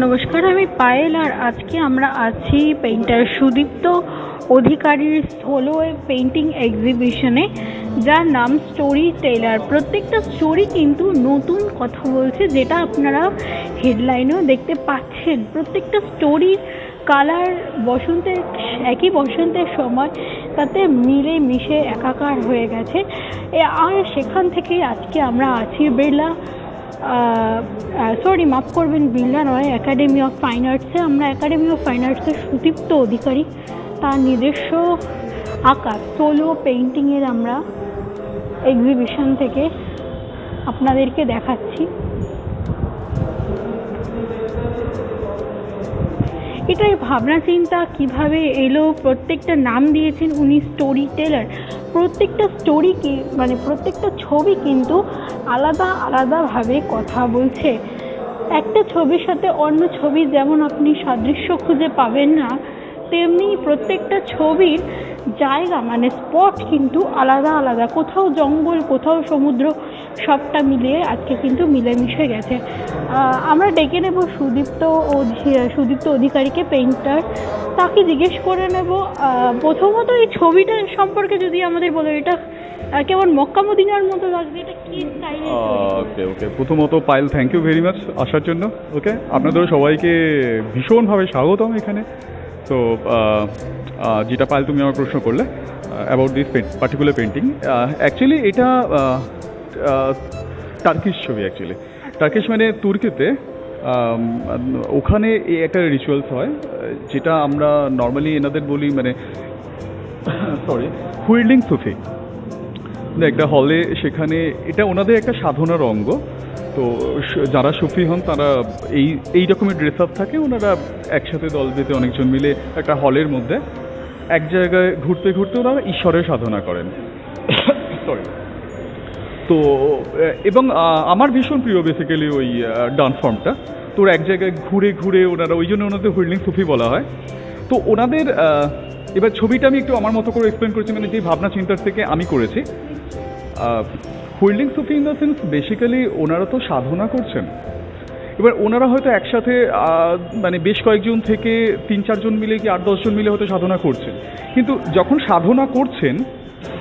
নমস্কার, আমি পায়েল আর আজকে আমরা আছি পেইন্টার সুদীপ্ত অধিকারীর সোলো পেইন্টিং এক্সিবিশনে, যার নাম স্টোরি টেলার। প্রত্যেকটা স্টোরি কিন্তু নতুন কথা বলছে, যেটা আপনারা হেডলাইনেও দেখতে পাচ্ছেন। প্রত্যেকটা স্টোরির কালার বসন্তের একই বসন্তের সময় তাতে মিলে মিশে একাকার হয়ে গেছে। আর সেখান থেকেই আজকে আমরা আছি বিড়লা মাফ করবেন, বিড়লা নয়, একাডেমি অফ ফাইন আর্টসে। আমরা একাডেমি অফ ফাইন আর্টসের সুদীপ্ত অধিকারী তার নিজস্ব আঁকা সোলো পেইন্টিংয়ের আমরা এক্সিবিশন থেকে আপনাদেরকে দেখাচ্ছি। এটাই ভাবনা চিন্তা কিভাবে এলো, প্রত্যেকটা নাম দিয়েছেন উনি স্টোরি টেলার। প্রত্যেকটা স্টোরিকে প্রত্যেকটা ছবি কিন্তু আলাদা আলাদাভাবে কথা বলছে। একটা ছবির সাথে অন্য ছবি যেমন আপনি সাদৃশ্য খুঁজে পাবেন না, তেমনি প্রত্যেকটা ছবির জায়গা স্পট কিন্তু আলাদা আলাদা। কোথাও জঙ্গল, কোথাও সমুদ্র, সবটা মিলিয়ে আজকে কিন্তু মিলেমিশে গেছে। আমরা ডেকে নেব সুদীপ্ত অধিকারীকে, পেইন্টার। তাকে জিজ্ঞেস করে নেব প্রথমত এই ছবিটা সম্পর্কে যদি আমাদের বলো। এটা কেমন মক্কা মদিনার মতো লাগছে, এটা কি স্টাইলে? ওকে প্রথমত Payel, thank you very much আসার জন্য। ওকে, আপনাদের সবাইকে ভীষণভাবে স্বাগতম এখানে। তো যেটা পায়েল তুমি আমার প্রশ্ন করলে about this particular painting, actually এটা টার্কিশ ছবি। অ্যাকচুয়ালি টার্কিশ তুর্কিতে ওখানে একটা রিচুয়ালস হয়, যেটা আমরা নর্মালি এনাদের বলি হুইর্লিং সুফি। একটা হলে, সেখানে এটা ওনাদের একটা সাধনার অঙ্গ। তো যারা সুফি হন তারা এই রকমের ড্রেস আপ থাকে। ওনারা একসাথে দল বেঁধে অনেকজন মিলে একটা হলের মধ্যে এক জায়গায় ঘুরতে ঘুরতে ওনারা ঈশ্বরের সাধনা করেন। সরি। তো এবং আমার ভীষণ প্রিয় বেসিক্যালি ওই ডান্স ফর্মটা। তো এক জায়গায় ঘুরে ঘুরে ওনারা, ওই জন্য ওনাদের হুইর্লিং সুফি বলা হয়। তো ওনাদের এবার ছবিটা আমি একটু আমার মতো করে এক্সপ্লেন করেছি, যে ভাবনা চিন্তার থেকে আমি করেছি। হুইর্লিং সুফি ইন দ্য সেন্স বেসিক্যালি ওনারা তো সাধনা করছেন। এবার ওনারা হয়তো একসাথে বেশ কয়েকজন থেকে 3-4 জন মিলে কি 8-10 জন মিলে হয়তো সাধনা করছেন। কিন্তু যখন সাধনা করছেন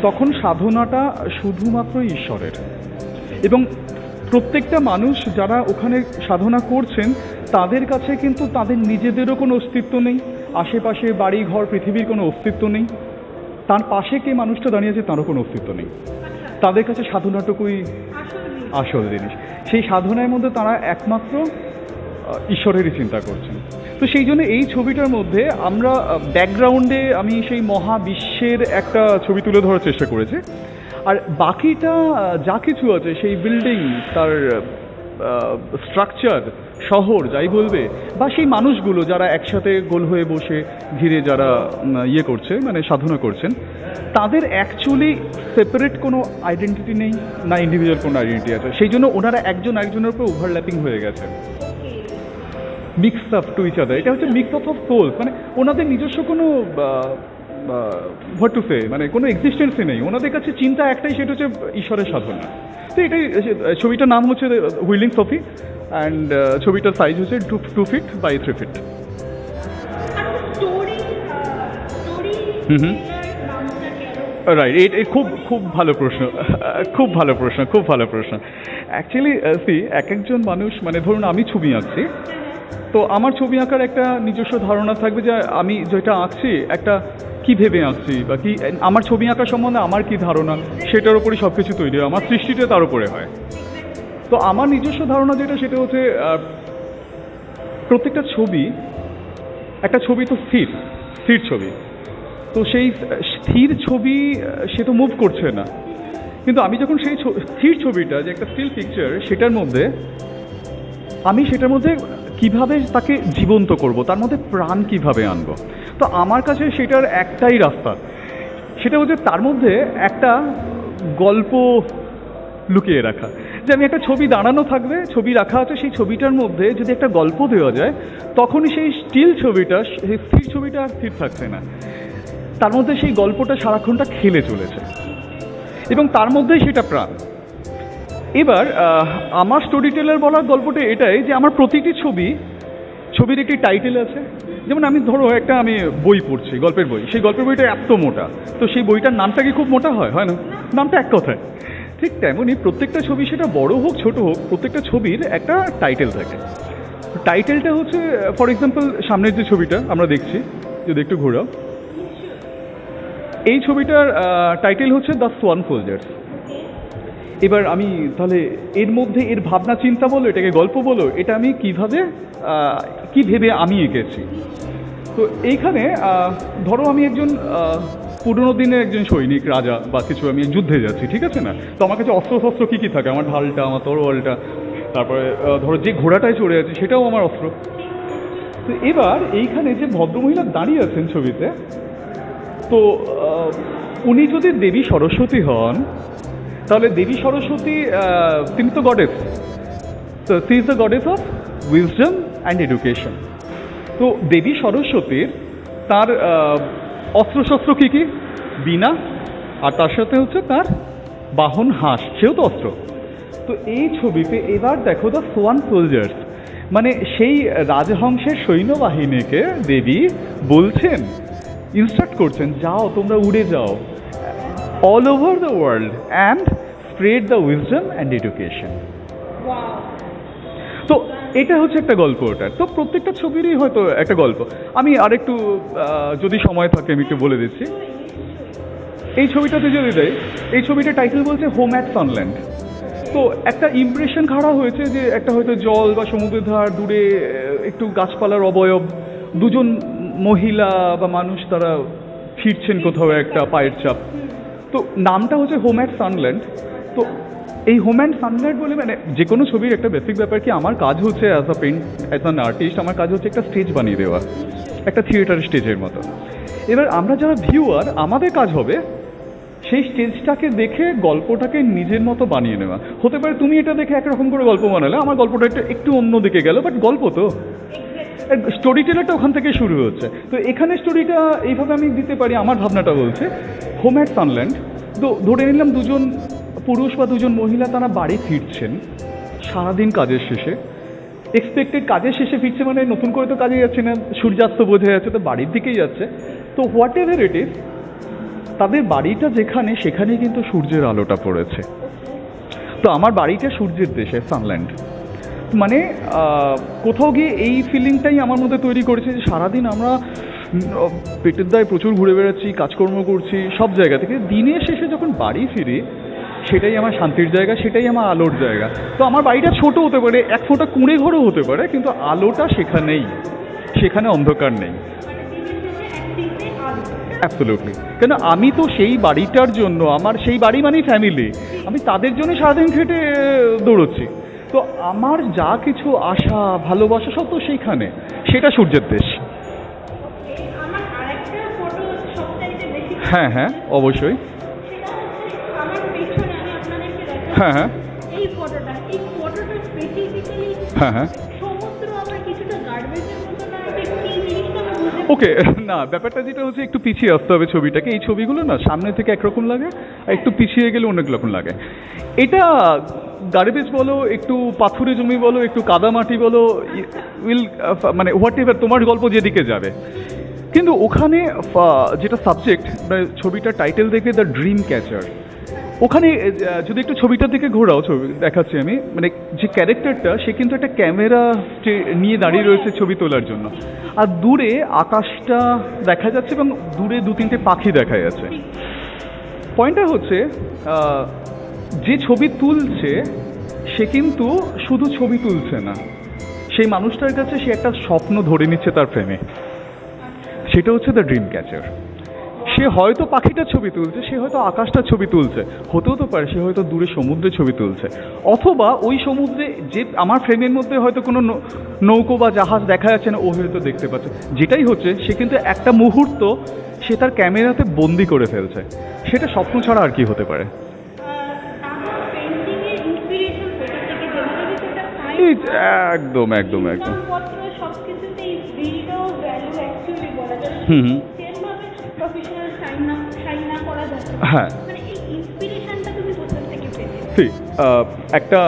তখন সাধনাটা শুধুমাত্র ঈশ্বরের। এবং প্রত্যেকটা মানুষ যারা ওখানে সাধনা করছেন তাদের কাছে কিন্তু তাদের নিজেদেরও কোনো অস্তিত্ব নেই, আশেপাশে বাড়ি ঘর পৃথিবীর কোনো অস্তিত্ব নেই, তার পাশে কে মানুষটা দাঁড়িয়ে আছে তারও কোনো অস্তিত্ব নেই। তাদের কাছে সাধনাটুকুই আসল জিনিস। সেই সাধনার মধ্যে তারা একমাত্র ঈশ্বরেরই চিন্তা করছেন। তো সেই জন্য এই ছবিটার মধ্যে আমরা ব্যাকগ্রাউন্ডে আমি সেই মহাবিশ্বের একটা ছবি তুলে ধরার চেষ্টা করেছি। আর বাকিটা যা কিছু আছে, সেই বিল্ডিং, তার স্ট্রাকচার, শহর যাই বলবে, বা সেই মানুষগুলো যারা একসাথে গোল হয়ে বসে ঘিরে যারা করছে সাধনা করছেন, তাদের অ্যাকচুয়ালি সেপারেট কোনো আইডেন্টিটি নেই, না ইন্ডিভিজুয়াল কোনো আইডেন্টিটি আছে। সেই জন্য ওনারা একজন একজনের উপর ওভারল্যাপিং হয়ে গেছে, mix up to each other. এটা হচ্ছে মিক্স আপ অফ সোলস। ওনাদের নিজস্ব কোনো হোয়াট টু সে কোনো এক্সিস্টেন্সই নেই। ওনাদের কাছে চিন্তা একটাই, সেটা হচ্ছে ঈশ্বরের সাধনা। তো এটাই ছবিটার নাম হচ্ছে হুইর্লিং সুফি, অ্যান্ড ছবিটার সাইজ হচ্ছে 2 feet by 3 feet। রাইট, এই খুব ভালো প্রশ্ন, খুব ভালো প্রশ্ন। অ্যাকচুয়ালি এক একজন মানুষ, ধরুন আমি ছবি আঁকছি, তো আমার ছবি আঁকার একটা নিজস্ব ধারণা থাকবে যে আমি যেটা আঁকছি একটা কী ভেবে আঁকছি, বা কি আমার ছবি আঁকার সম্বন্ধে আমার কি ধারণা, সেটার উপরই সব কিছু তৈরি হয়। আমার সৃষ্টিটা তার উপরে হয়। তো আমার নিজস্ব ধারণা যেটা, সেটা হচ্ছে প্রত্যেকটা ছবি, একটা ছবি তো স্থির ছবি। তো সেই স্থির ছবি সে তো মুভ করছে না, কিন্তু আমি যখন সেই স্থির ছবিটা, যে একটা স্টিল পিকচার, সেটার মধ্যে কিভাবে তাকে জীবন্ত করব, তার মধ্যে প্রাণ কিভাবে আনবো। তো আমার কাছে সেটার একটাই রাস্তা, সেটা হচ্ছে তার মধ্যে একটা গল্প লুকিয়ে রাখা। যে আমি একটা ছবি দাঁড়ানো থাকবে, ছবি রাখা আছে, সেই ছবিটার মধ্যে যদি একটা গল্প দেওয়া যায়, তখনই সেই স্টিল ছবিটা, সেই স্থির ছবিটা আর স্থির থাকছে না, তার মধ্যে সেই গল্পটা সারাক্ষণটা খেলে চলেছে, এবং তার মধ্যেই সেটা প্রাণ। এবার আমার স্টোরি টেলার বলার গল্পটা এটাই যে আমার প্রতিটি ছবির একটি টাইটেল আছে। যেমন আমি ধরো আমি বই পড়ছি, গল্পের বই, সেই গল্পের বইটা এত মোটা, তো সেই বইটার নামটা কি খুব মোটা হয় না? নামটা এক কথায়। ঠিক তেমনই প্রত্যেকটা ছবি, সেটা বড় হোক ছোট হোক, প্রত্যেকটা ছবির একটা টাইটেল থাকে। টাইটেলটা হচ্ছে ফর এক্সাম্পল সামনের যে ছবিটা আমরা দেখছি, যদি একটু ঘোরাও, এই ছবিটার টাইটেল হচ্ছে দ্য সোয়ান সোলজার্স। এবার আমি তাহলে এর মধ্যে এর ভাবনা চিন্তা বলো, এটাকে গল্প বলো, এটা আমি কি ভেবে আমি এঁকেছি। তো এইখানে ধরো আমি একজন পুরনো দিনের একজন সৈনিক, রাজা বা কিছু, আমি যুদ্ধে যাচ্ছি, ঠিক আছে না? তো আমার কাছে অস্ত্র কী কী থাকে, আমার ঢালটা, আমার তরোয়ালটা, তারপরে ধরো যে ঘোড়াটায় চড়ে আছে সেটাও আমার অস্ত্র। তো এবার এইখানে যে ভদ্রমহিলা দাঁড়িয়ে আছেন ছবিতে, তো উনি যদি দেবী সরস্বতী হন, তাহলে দেবী সরস্বতী তিনি তো গডেস, তো she is the goddess of wisdom and education. তো দেবী সরস্বতীর তার অস্ত্রশস্ত্র কী কী? বীণা, আর তার সাথে হচ্ছে তার বাহন হাঁস, সেও তো অস্ত্র। তো এই ছবিতে এবার দেখো দ্য সোয়ান সোলজার্স, মানে সেই রাজহংসের সৈন্যবাহিনীকে দেবী বলছেন, ইনস্ট্রাক্ট করছেন, যাও তোমরা উড়ে যাও all over the world and spread the wisdom and education. তো এটা হচ্ছে একটা গল্প ওটার। তো প্রত্যেকটা ছবিরই হয়তো একটা গল্প। আমি আরেকটু যদি সময় থাকে আমি একটু বলে দিচ্ছি। এই ছবিটাতে যদি দেয়, এই ছবিটার টাইটেল বলছে হোম অ্যাট সানল্যান্ড। তো একটা ইমপ্রেশন খাড়া হয়েছে যে একটা হয়তো জল বা সমুদ্রের ধার, দূরে একটু গাছপালার অবয়ব, দুজন মহিলা বা মানুষ তারা ফিরছেন কোথাও একটা, পায়ের চাপ। তো নামটা হচ্ছে হোম অ্যাট সানল্যান্ড। তো এই হোম অ্যান্ড সানল্যান্ড বলে, মানে যে কোনো ছবির একটা বেসিক ব্যাপার কি, আমার কাজ হচ্ছে অ্যাজ অ্যান আর্টিস্ট, আমার কাজ হচ্ছে একটা স্টেজ বানিয়ে দেওয়া, একটা থিয়েটার স্টেজের মতো। এবার আমরা যারা ভিউয়ার, আমাদের কাজ হবে সেই স্টেজটাকে দেখে গল্পটাকে নিজের মতো বানিয়ে নেওয়া। হতে পারে তুমি এটা দেখে একরকম করে গল্প বানালে, আমার গল্পটা একটু অন্য দিকে গেল, বাট গল্প তো, স্টোরি টেলারটা ওখান থেকে শুরু হচ্ছে। তো এখানে স্টোরিটা এইভাবে আমি দিতে পারি। আমার ভাবনাটা বলছে হোম অ্যাট সানল্যান্ড। তো ধরে নিলাম দুজন পুরুষ বা দুজন মহিলা, তারা বাড়ি ফিরছেন সারাদিন কাজের শেষে, এক্সপেক্টেড কাজের শেষে ফিরছে, মানে নতুন করে তো কাজে যাচ্ছে না, সূর্যাস্ত বোঝা যাচ্ছে, তো বাড়ির দিকেই যাচ্ছে। তো হোয়াট এভার ইট ইজ, তাদের বাড়িটা যেখানে, সেখানেই কিন্তু সূর্যের আলোটা পড়েছে। তো আমার বাড়িটা সূর্যের দেশে, সানল্যান্ড। মানে কোথাও গিয়ে এই ফিলিংটাই আমার মধ্যে তৈরি করেছে যে সারাদিন আমরা পেটের দায়ে প্রচুর ঘুরে বেড়াচ্ছি, কাজকর্ম করছি সব জায়গা থেকে, দিনের শেষে যখন বাড়ি ফিরি, সেটাই আমার শান্তির জায়গা, সেটাই আমার আলোর জায়গা। তো আমার বাড়িটা ছোট হতে পারে, এক ফোঁটা কুঁড়ে ঘরও হতে পারে, কিন্তু আলোটা সেখানেই, সেখানে অন্ধকার নেই। অ্যাবসলিউটলি। কেন আমি তো সেই বাড়িটার জন্য, আমার সেই বাড়ি মানেই ফ্যামিলি, আমি তাদের জন্য সারাদিন খেটে দৌড়চ্ছি। তো আমার যা কিছু আশা, ভালোবাসা সব তো সেইখানে, সেটা সূর্যের দেশ। হ্যাঁ হ্যাঁ, অবশ্যই। হ্যাঁ হ্যাঁ হ্যাঁ হ্যাঁ। ওকে, না ব্যাপারটা যেটা হচ্ছে, একটু পিছিয়ে আসতে হবে ছবিটাকে। এই ছবিগুলো না সামনে থেকে একরকম লাগে, আর একটু পিছিয়ে গেলে অনেক রকম লাগে। এটা গার্বেজ বলো, একটু পাথুরে জমি বলো, একটু কাদামাটি বলো, মানে হোয়াট এভার তোমার গল্প যেদিকে যাবে, কিন্তু ওখানে যেটা সাবজেক্ট, ছবিটার টাইটেল দেখে দ্য ড্রিম ক্যাচার, ওখানে যদি একটু ছবিটার দিকে ঘোরাও, ছবি দেখাচ্ছি আমি, মানে যে ক্যারেক্টারটা, সে কিন্তু একটা ক্যামেরা নিয়ে দাঁড়িয়ে রয়েছে ছবি তোলার জন্য, আর দূরে আকাশটা দেখা যাচ্ছে এবং দূরে দু তিনটে পাখি দেখা যাচ্ছে। পয়েন্টটা হচ্ছে যে ছবি তুলছে সে কিন্তু শুধু ছবি তুলছে না, সেই মানুষটার কাছে সে একটা স্বপ্ন ধরে নিচ্ছে তার ফ্রেমে, সেটা হচ্ছে দ্য ড্রিম ক্যাচার। সে হয়তো পাখিটার ছবি তুলছে, সে হয়তো আকাশটার ছবি তুলছে, হতেও তো পারে সে হয়তো দূরে সমুদ্রের ছবি তুলছে, অথবা ওই সমুদ্রে যে আমার ফ্রেমের মধ্যে হয়তো কোনো নৌকো বা জাহাজ দেখা যাচ্ছে না, ও হয়তো দেখতে পাচ্ছে। যেটাই হচ্ছে, সে কিন্তু একটা মুহূর্ত সে তার ক্যামেরাতে বন্দি করে ফেলছে। সেটা স্বপ্ন ছাড়া আর কি হতে পারে? একদম একদম একদম। হুম হুম। হ্যাঁ, See, একটা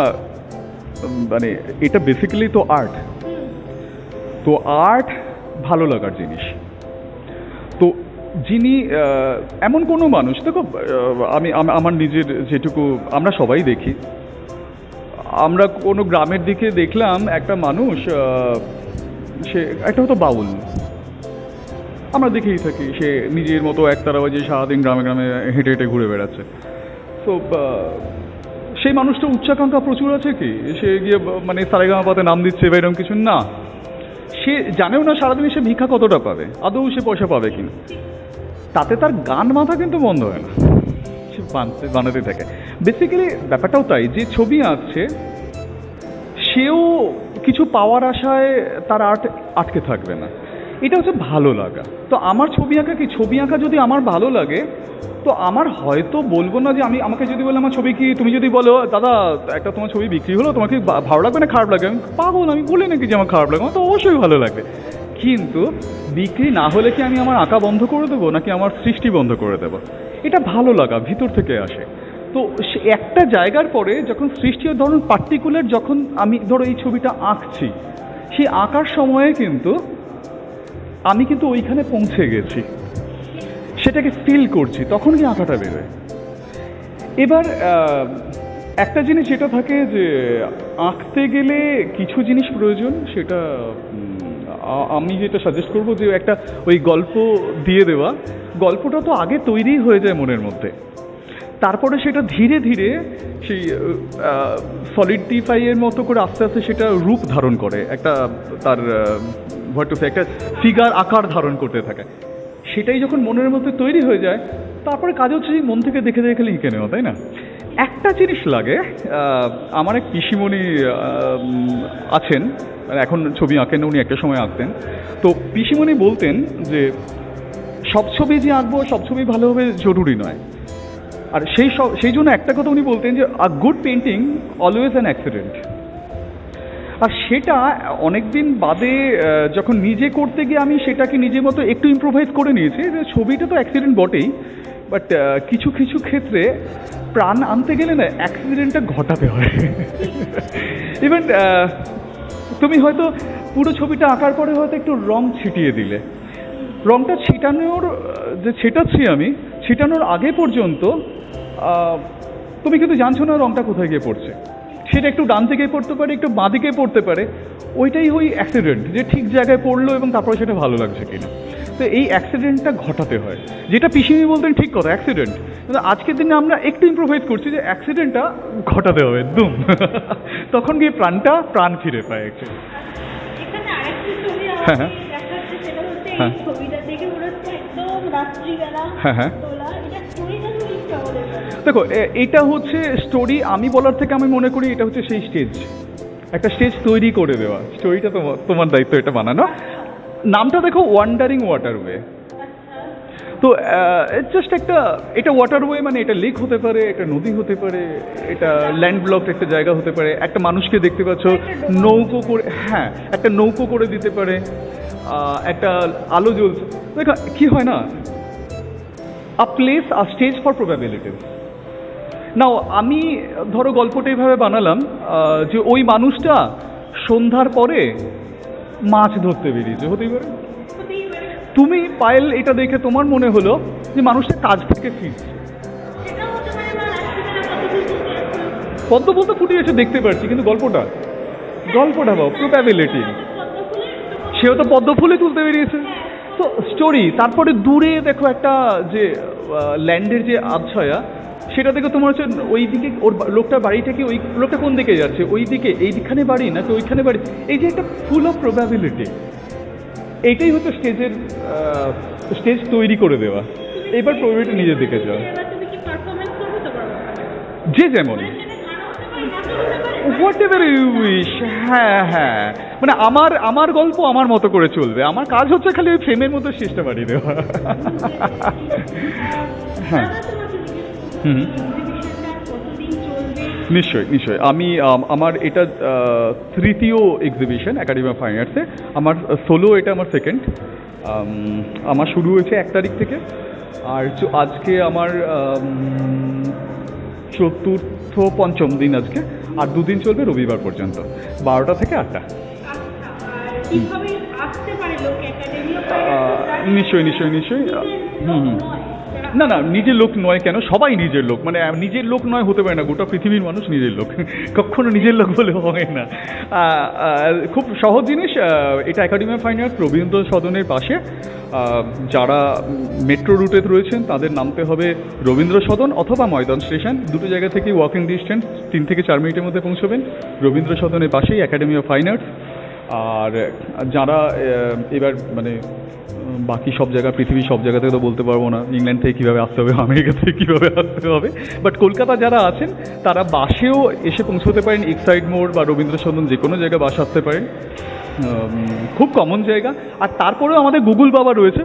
মানে এটা বেসিক্যালি তো আর্ট, তো আর্ট ভালো লাগার জিনিস। তো যিনি এমন কোনো মানুষ, দেখো আমি আমার নিজের যেটুকু আমরা সবাই দেখি, আমরা কোনো গ্রামের দিকে দেখলাম একটা মানুষ, সে একটা হয়তো বাউল, আমরা দেখেই থাকি, সে নিজের মতো একতারা বাজে সারাদিন গ্রামে গ্রামে হেঁটে হেঁটে ঘুরে বেড়াচ্ছে। তো সেই মানুষটা উচ্চাকাঙ্ক্ষা প্রচুর আছে কি, সে গিয়ে মানে সারেগামাপাতে নাম দিচ্ছে বা এরকম কিছু না, সে জানেও না সারাদিনে সে ভিক্ষা কতটা পাবে, আদৌ সে পয়সা পাবে কিনা। তাতে তার গান মাথা কিন্তু বন্ধ হয় না, সে বানাতে থাকে। বেসিক্যালি ব্যাপারটাও তাই, যে ছবি আঁকছে সেও কিছু পাওয়ার আশায় তার আর্ট আটকে থাকবে না, এটা হচ্ছে ভালো লাগা। তো আমার ছবি আঁকা কি, ছবি আঁকা যদি আমার ভালো লাগে তো আমার হয়তো বলবো না যে আমাকে যদি বলে আমার ছবি কি, তুমি যদি বলো দাদা একটা তোমার ছবি বিক্রি হলো, তোমাকে ভালো লাগবে না খারাপ লাগবে, আমি পাগল, আমি বলি নাকি যে আমার খারাপ লাগবে, আমার তো অবশ্যই ভালো লাগবে। কিন্তু বিক্রি না হলে কি আমি আমার আঁকা বন্ধ করে দেবো নাকি আমার সৃষ্টি বন্ধ করে দেবো? এটা ভালো লাগা ভিতর থেকে আসে। তো একটা জায়গার পরে যখন সৃষ্টি, ধরুন পার্টিকুলার যখন আমি ধরো এই ছবিটা আঁকছি, সেই আঁকার সময়ে কিন্তু আমি কিন্তু ওইখানে পৌঁছে গেছি, সেটাকে ফিল করছি, তখন কি আঁকাটা বেরোয়। এবার একটা জিনিস যেটা থাকে যে আঁকতে গেলে কিছু জিনিস প্রয়োজন, সেটা আমি যেটা সাজেস্ট করবো যে একটা ওই গল্প দিয়ে দেওয়া, গল্পটা তো আগে তৈরি হয়ে যায় মনের মধ্যে, তারপরে সেটা ধীরে ধীরে সেই সলিডিফাইয়ের মতো করে আস্তে আস্তে সেটা রূপ ধারণ করে, একটা তার একটা ফিগার আকার ধারণ করতে থাকে। সেটাই যখন মনের মধ্যে তৈরি হয়ে যায়, তারপরে কাজ হচ্ছে সেই মন থেকে দেখে দেখে লিখে নেওয়া, তাই না? একটা জিনিস লাগে, আমার এক পিসিমণি আছেন, এখন ছবি আঁকেন, উনি একটা সময় আঁকতেন। তো পিসিমণি বলতেন যে সব ছবি যে আঁকবো, সব ছবি ভালো হবে জরুরি নয়। আর সেই জন্য একটা কথা উনি বলতেন যে a good painting always an accident. আর সেটা অনেক দিন বাদে যখন নিজে করতে গিয়ে আমি সেটাকে নিজের মতো একটু ইম্প্রোভাইজ করে নিয়েছি, যে ছবিটা তো অ্যাক্সিডেন্ট বটেই, বাট কিছু কিছু ক্ষেত্রে প্রাণ আনতে গেলে না অ্যাক্সিডেন্টটা ঘটাতে হয়। ইভেন তুমি হয়তো পুরো ছবিটা আঁকার পরে হয়তো একটু রং ছিটিয়ে দিলে, রংটা ছিটানোর যে ছিটাচ্ছি আমি, ছিটানোর আগে পর্যন্ত তুমি কিন্তু জানছো না রংটা কোথায় গিয়ে পড়ছে, সেটা একটু ডান দিকে পড়তে পারে, একটু বাঁ দিকে পড়তে পারে, ওইটাই ওই অ্যাক্সিডেন্ট, যে ঠিক জায়গায় পড়লো এবং তারপরে সেটা ভালো লাগছে কিনা। তো এই অ্যাক্সিডেন্টটা ঘটাতে হয়, যেটা পিসিমি বলতেন ঠিক কথা, অ্যাক্সিডেন্ট। কিন্তু আজকের দিনে আমরা একটু ইম্প্রোভাইজ করছি যে অ্যাক্সিডেন্টটা ঘটাতে হবে একদম, তখন গিয়ে প্রাণ ফিরে পায় অ্যাকচুয়ালি। হ্যাঁ হ্যাঁ হ্যাঁ হ্যাঁ হ্যাঁ। দেখো এটা হচ্ছে স্টোরি, আমি বলার থেকে আমি মনে করি এটা হচ্ছে সেই স্টেজ, একটা স্টেজ তৈরি করে দেওয়া। স্টোরিটা তোমার দায়িত্ব এটা বানানো। নামটা দেখো ওয়ান্ডারিং ওয়াটারওয়ে। তো জাস্ট একটা, এটা ওয়াটারওয়ে মানে এটা লেক হতে পারে, একটা নদী হতে পারে, এটা ল্যান্ড ব্লকড একটা জায়গা হতে পারে, একটা মানুষকে দেখতে পাচ্ছ নৌকো করে, হ্যাঁ একটা নৌকো করে দিতে পারে, একটা আলো জ্বলছে। দেখো কি হয় না, a place, a stage for probabilities. Now আমি ধরো গল্পটা এইভাবে বানালাম যে ওই মানুষটা সন্ধ্যার পরে মাছ ধরতে বেরিয়েছে, হতেই পারে। তুমি পায়েল এটা দেখে তোমার মনে হলো যে মানুষটা কাজ থেকে ফিরছে, পদ্ম বলতে ফুটে গেছে দেখতে পাচ্ছি, কিন্তু গল্পটা ভাব প্রবাবিলিটি, সেও তো পদ্ম ফুলে তুলতে বেরিয়েছে। তো স্টোরি, তারপরে দূরে দেখো একটা যে ল্যান্ডের যে আবছায়া, সেটা দেখে তোমার হচ্ছে ওই দিকে ওর লোকটার বাড়ি থেকে, ওই লোকটা কোন দিকে যাচ্ছে, ওই দিকে, এইখানে বাড়ি নাকি ওইখানে বাড়ি, এই যে একটা ফুল অফ প্রবাবিলিটি, এইটাই হচ্ছে স্টেজ তৈরি করে দেওয়া। এবার প্রবাবিলিটি নিজের দিকে যাওয়া, যে যেমন হোয়াট এভার ইউ উইশ। হ্যাঁ হ্যাঁ, মানে আমার গল্প আমার মতো করে চলবে, আমার কাজ হচ্ছে খালি ওই ফ্রেমের মধ্যে শেষটা বাড়িয়ে দেওয়া। হ্যাঁ হুম, নিশ্চয়ই। আমি আমার এটা তৃতীয় এক্সিবিশন একাডেমি অফ ফাইন আর্টসে, আমার সোলো এটা আমার সেকেন্ড। আমার শুরু হয়েছে 1 তারিখ থেকে, আর আজকে আমার চতুর্থ পঞ্চম দিন আজকে, আর 2 দিন চলবে রবিবার পর্যন্ত 12টা থেকে 8টা। কিভাবে আসতে পারে লোক একাডেমি অফ নিশ্চয়ই নিশ্চয়ই নিশ্চয়ই না না, নিজের লোক নয় কেন, সবাই নিজের লোক, মানে নিজের লোক নয় হতে পারে না, গোটা পৃথিবীর মানুষ নিজের লোক, কখনো নিজের লোক বলে হয় না। খুব সহজ জিনিস, এটা academy of fine arts Rabindra সদনের পাশে। যারা মেট্রো রুটে রয়েছেন তাদের নামতে হবে রবীন্দ্র সদন অথবা ময়দান স্টেশন, দুটো জায়গা থেকে ওয়াকিং ডিস্টেন্স 3 থেকে 4 মিনিটের মধ্যে পৌঁছবেন। রবীন্দ্র সদনের পাশেই একাডেমি অফ ফাইন আর্টস। আর যারা এবার মানে বাকি সব জায়গা, পৃথিবীর সব জায়গা থেকে তো বলতে পারবো না ইংল্যান্ড থেকে কীভাবে আসতে হবে, আমেরিকা থেকে কীভাবে আসতে হবে, বাট কলকাতা যারা আছেন তারা বাসেও এসে পৌঁছতে পারেন, এক্সাইড মোড় বা রবীন্দ্র সদন যে কোনো জায়গায় বাস আসতে পারেন, খুব কমন জায়গা। আর তারপরেও আমাদের গুগল বাবা রয়েছে,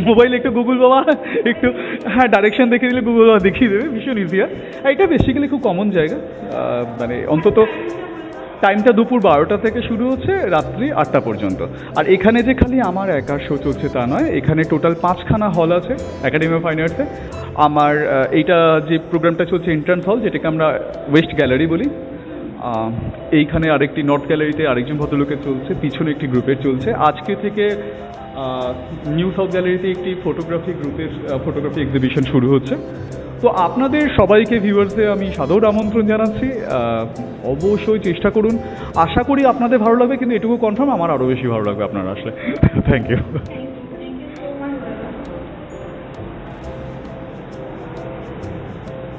মোবাইলে একটু গুগল বাবা একটু হ্যাঁ ডাইরেকশন দেখিয়ে দিলে গুগল বাবা দেখিয়ে দেবে, ভীষণ ইজি। আর এটা বেসিক্যালি খুব কমন জায়গা, মানে অন্তত টাইমটা দুপুর 12টা থেকে শুরু হচ্ছে রাত্রি 8টা পর্যন্ত। আর এখানে যে খালি আমার একার শো চলছে তা নয়, এখানে টোটাল 5খানা হল আছে একাডেমি অফ ফাইন আর্টসে। আমার এইটা যে প্রোগ্রামটা চলছে এন্ট্রান্স হল, যেটাকে আমরা ওয়েস্ট গ্যালারি বলি, এইখানে আরেকটি নর্থ গ্যালারিতে আরেকজন ভদ্রলোকের চলছে, পিছনে একটি গ্রুপের চলছে। আজকে থেকে নিউ সাউথ গ্যালারিতে একটি ফটোগ্রাফি গ্রুপের ফটোগ্রাফি এক্সিবিশন শুরু হচ্ছে। তো আপনাদের সবাইকে ভিউয়ার্সদের আমি সাদর আমন্ত্রণ জানাচ্ছি, অবশ্যই চেষ্টা করুন, আশা করি আপনাদের ভালো লাগবে, কিন্তু এটুকু কনফার্ম আমার আরও বেশি ভালো লাগবে আপনারা আসলে। Thank you.